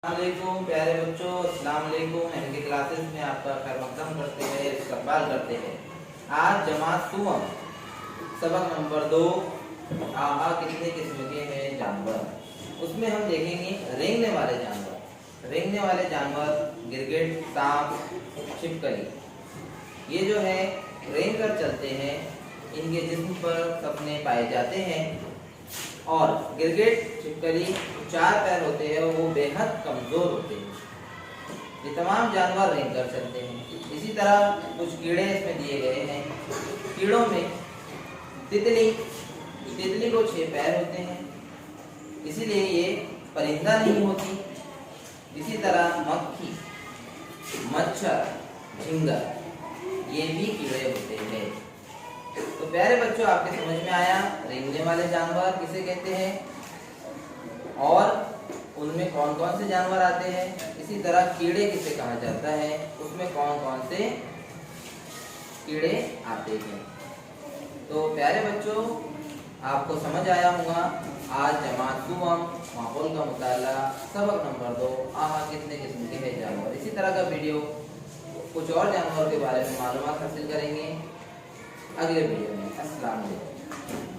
अस्सलामुअलैकुम प्यारे बच्चों, अस्सलाम वालेकुम। इनकी क्लासेस में आपका खैर मकदम करते हैं, इस्तकबाल करते हैं। आज जमात सुवम सबक नंबर 2 आहा कितने किस्म के हैं जानवर, उसमें हम देखेंगे रेंगने वाले जानवर। रेंगने वाले जानवर गिरगिट, सांप, छिपकली। ये जो है रेंग कर चलते हैं, इनके जिस्म पर सपने पाए जाते हैं। और गिरगिट, छिपकली 4 पैर होते हैं, वो बेहद कमजोर होते हैं। ये तमाम जानवर रेंग कर चलते हैं। इसी तरह कुछ कीड़े इसमें दिए गए हैं। कीड़ों में तितली को 6 पैर होते हैं, इसीलिए ये परिंदा नहीं होती। इसी तरह मक्खी, मच्छर, झिंगा ये भी कीड़े होते हैं। तो प्यारे बच्चों, आपके समझ में आया रेंगने वाले जानवर किसे कहते हैं और उनमें कौन कौन से जानवर आते हैं। इसी तरह कीड़े किसे कहा जाता है, उसमें कौन कौन से कीड़े आते हैं। तो प्यारे बच्चों, आपको समझ आया होगा। आज जमात सुवम माहौल का मुताला सबक नंबर 2 आहा कितने किस्म के हैं जानवर। इसी तरह का वीडियो कुछ और जानवरों के बारे में मालूमात हासिल करेंगे अगले वीडियो में। अस्सलाम वालेकुम।